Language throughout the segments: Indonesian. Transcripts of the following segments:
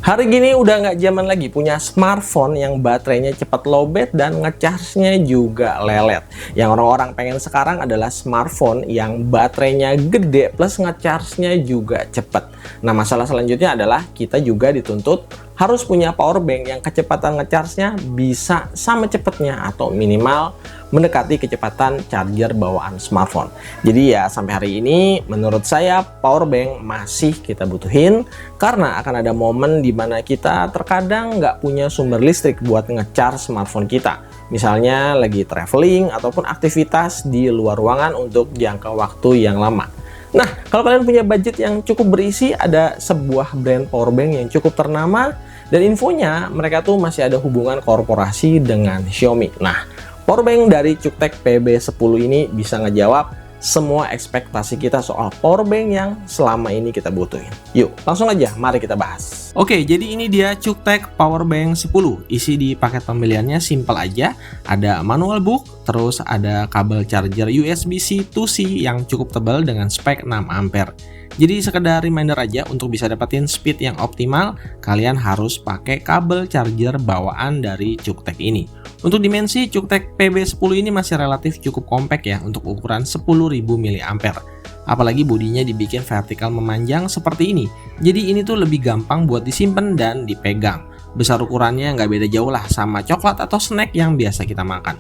Hari gini udah nggak zaman lagi punya smartphone yang baterainya cepat lowbat dan ngecharge-nya juga lelet. Yang orang-orang pengen sekarang adalah smartphone yang baterainya gede plus ngecharge-nya juga cepat. Nah, masalah selanjutnya adalah kita juga dituntut harus punya power bank yang kecepatan ngecharge-nya bisa sama cepatnya atau minimal mendekati kecepatan charger bawaan smartphone. Jadi ya sampai hari ini menurut saya power bank masih kita butuhin karena akan ada momen di mana kita terkadang nggak punya sumber listrik buat ngecharge smartphone kita. Misalnya lagi traveling ataupun aktivitas di luar ruangan untuk jangka waktu yang lama. Nah, kalau kalian punya budget yang cukup berisi, ada sebuah brand power bank yang cukup ternama dan infonya mereka tuh masih ada hubungan korporasi dengan Xiaomi. Nah, powerbank dari Cuktech PB10 ini bisa ngejawab semua ekspektasi kita soal powerbank yang selama ini kita butuhin. Yuk, langsung aja mari kita bahas. Oke, jadi ini dia Cuktech Powerbank 10. Isi di paket pembeliannya simple aja. Ada manual book, terus ada kabel charger USB-C to C yang cukup tebal dengan spek 6 ampere. Jadi sekedar reminder aja untuk bisa dapetin speed yang optimal, kalian harus pakai kabel charger bawaan dari Cuktech ini. Untuk dimensi, Cuktech PB10 ini masih relatif cukup kompak ya untuk ukuran 10.000 mAh. Apalagi bodinya dibikin vertikal memanjang seperti ini. Jadi ini tuh lebih gampang buat disimpan dan dipegang. Besar ukurannya nggak beda jauh lah sama coklat atau snack yang biasa kita makan.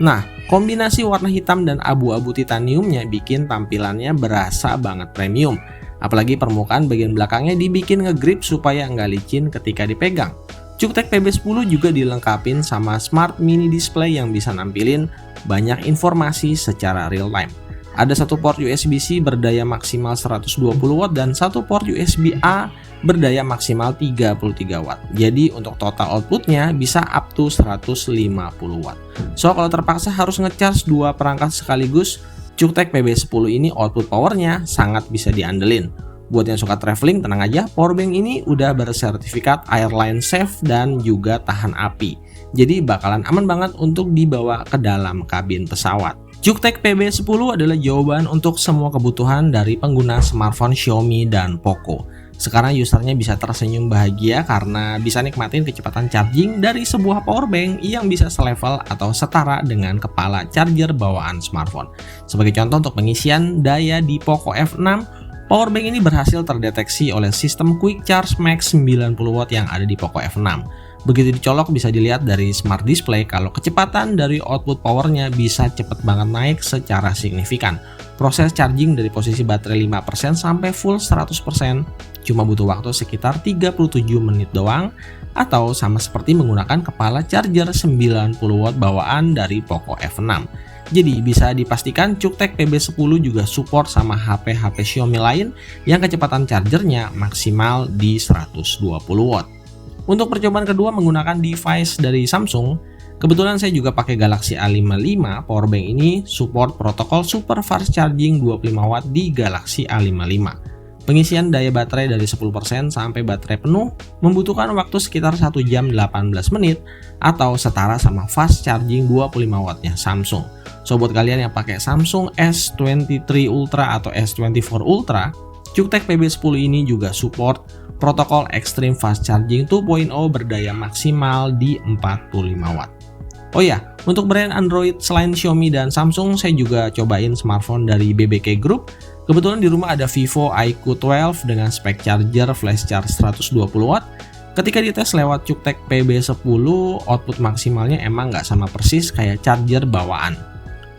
Nah, kombinasi warna hitam dan abu-abu titaniumnya bikin tampilannya berasa banget premium. Apalagi permukaan bagian belakangnya dibikin ngegrip supaya nggak licin ketika dipegang. Cuktech PB10 juga dilengkapin sama Smart Mini Display yang bisa nampilin banyak informasi secara real time. Ada satu port USB-C berdaya maksimal 120 watt dan satu port USB-A berdaya maksimal 33 watt. Jadi untuk total outputnya bisa up to 150 watt. So kalau terpaksa harus ngecharge dua perangkat sekaligus, Cuktech PB10 ini output powernya sangat bisa diandelin. Buat yang suka traveling, tenang aja, powerbank ini udah bersertifikat airline safe dan juga tahan api. Jadi bakalan aman banget untuk dibawa ke dalam kabin pesawat. Cuktech PB10 adalah jawaban untuk semua kebutuhan dari pengguna smartphone Xiaomi dan Poco. Sekarang usernya bisa tersenyum bahagia karena bisa nikmatin kecepatan charging dari sebuah powerbank yang bisa selevel atau setara dengan kepala charger bawaan smartphone. Sebagai contoh untuk pengisian daya di Poco F6, powerbank ini berhasil terdeteksi oleh sistem Quick Charge Max 90 watt yang ada di Poco F6. Begitu dicolok bisa dilihat dari smart display kalau kecepatan dari output powernya bisa cepet banget naik secara signifikan. Proses charging dari posisi baterai 5% sampai full 100% cuma butuh waktu sekitar 37 menit doang, atau sama seperti menggunakan kepala charger 90 watt bawaan dari Poco F6. Jadi bisa dipastikan Cuktech PB10 juga support sama HP-HP Xiaomi lain yang kecepatan chargernya maksimal di 120 watt. Untuk percobaan kedua menggunakan device dari Samsung, kebetulan saya juga pakai Galaxy A55. Powerbank ini support protokol super fast charging 25 watt di Galaxy A55. Pengisian daya baterai dari 10% sampai baterai penuh membutuhkan waktu sekitar 1 jam 18 menit atau setara sama fast charging 25 wattnya Samsung. So buat kalian yang pakai Samsung S23 Ultra atau S24 Ultra, Cuktech PB10 ini juga support protokol Extreme Fast Charging 2.0 berdaya maksimal di 45 watt. Oh ya, untuk brand Android selain Xiaomi dan Samsung, saya juga cobain smartphone dari BBK Group. Kebetulan di rumah ada Vivo iQOO 12 dengan spek charger flash charge 120 watt. Ketika dites lewat Cuktech PB10, output maksimalnya emang nggak sama persis kayak charger bawaan.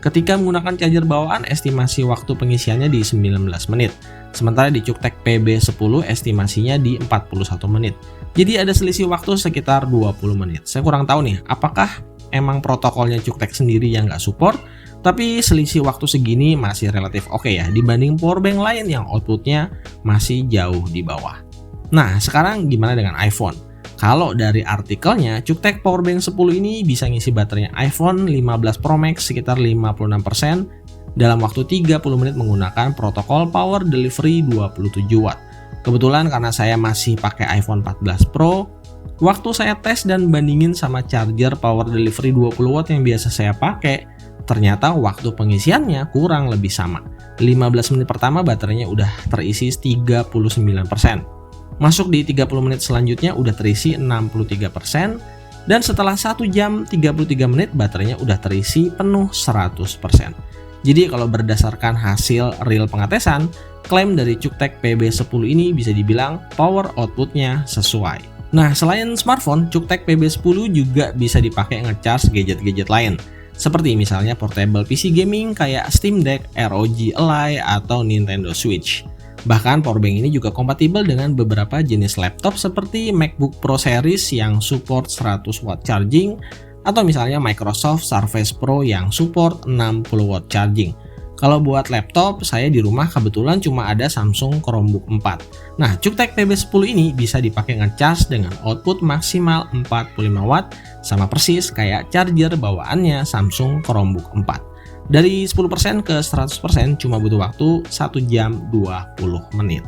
Ketika menggunakan charger bawaan, estimasi waktu pengisiannya di 19 menit. Sementara di Cuktech PB10 estimasinya di 41 menit. Jadi ada selisih waktu sekitar 20 menit. Saya kurang tahu nih, apakah emang protokolnya Cuktech sendiri yang nggak support? Tapi selisih waktu segini masih relatif oke ya dibanding powerbank lain yang outputnya masih jauh di bawah. Nah, sekarang gimana dengan iPhone? Kalau dari artikelnya, Cuktech Powerbank 10 ini bisa ngisi baterainya iPhone 15 Pro Max sekitar 56% dalam waktu 30 menit menggunakan protokol Power Delivery 27 watt. Kebetulan karena saya masih pakai iPhone 14 Pro, waktu saya tes dan bandingin sama charger Power Delivery 20 watt yang biasa saya pakai, ternyata waktu pengisiannya kurang lebih sama. 15 menit pertama baterainya udah terisi 39%. Masuk di 30 menit selanjutnya udah terisi 63%, dan setelah 1 jam 33 menit baterainya udah terisi penuh 100%. Jadi kalau berdasarkan hasil real pengetesan, klaim dari Cuktech PB10 ini bisa dibilang power outputnya sesuai. Nah, selain smartphone, Cuktech PB10 juga bisa dipakai ngecharge gadget-gadget lain, seperti misalnya portable PC gaming kayak Steam Deck, ROG Ally, atau Nintendo Switch. Bahkan powerbank ini juga kompatibel dengan beberapa jenis laptop seperti MacBook Pro series yang support 100 watt charging, atau misalnya Microsoft Surface Pro yang support 60 watt charging. Kalau buat laptop, saya di rumah kebetulan cuma ada Samsung Chromebook 4. Nah, Cuktech PB10 ini bisa dipakai ngecharge dengan output maksimal 45 watt, sama persis kayak charger bawaannya Samsung Chromebook 4. Dari 10% ke 100% cuma butuh waktu 1 jam 20 menit.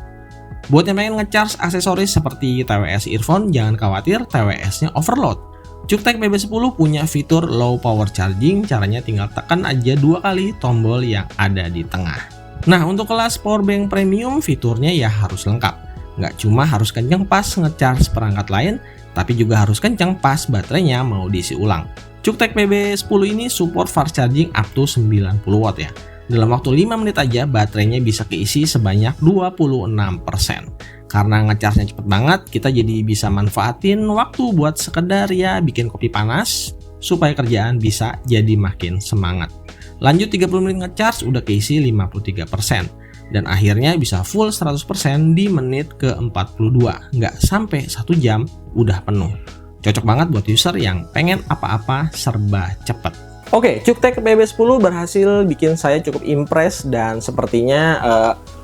Buat yang pengen ngecharge aksesoris seperti TWS earphone, jangan khawatir TWS-nya overload. Cuktech PB10 punya fitur low power charging, caranya tinggal tekan aja 2 kali tombol yang ada di tengah. Nah, untuk kelas powerbank premium fiturnya ya harus lengkap. Nggak cuma harus kenceng pas ngecharge perangkat lain, tapi juga harus kenceng pas baterainya mau diisi ulang. Cuktech PB10 ini support fast charging up to 90 watt ya. Dalam waktu 5 menit aja baterainya bisa keisi sebanyak 26%. Karena ngecharge-nya cepet banget, kita jadi bisa manfaatin waktu buat sekedar ya bikin kopi panas, supaya kerjaan bisa jadi makin semangat. Lanjut 30 menit ngecharge udah keisi 53%. Dan akhirnya bisa full 100% di menit ke-42. Nggak sampai 1 jam udah penuh. Cocok banget buat user yang pengen apa-apa serba cepet. Oke, Cuktech PB10 berhasil bikin saya cukup impress, dan sepertinya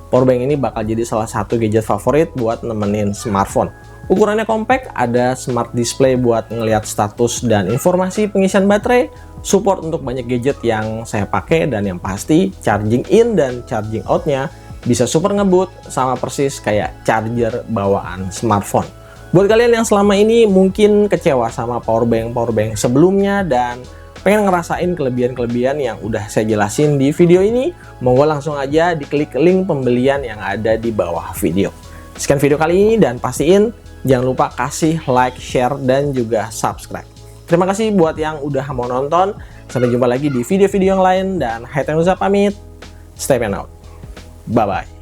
powerbank ini bakal jadi salah satu gadget favorit buat nemenin smartphone. Ukurannya compact, ada smart display buat ngelihat status dan informasi pengisian baterai, support untuk banyak gadget yang saya pakai, dan yang pasti charging in dan charging out-nya bisa super ngebut, sama persis kayak charger bawaan smartphone. Buat kalian yang selama ini mungkin kecewa sama powerbank sebelumnya dan pengen ngerasain kelebihan-kelebihan yang udah saya jelasin di video ini, monggo langsung aja diklik link pembelian yang ada di bawah video. Sekian video kali ini, dan pastiin jangan lupa kasih like, share, dan juga subscribe. Terima kasih buat yang udah mau nonton. Sampai jumpa lagi di video-video yang lain, dan Haitham Nusa pamit. Stay out. Bye-bye.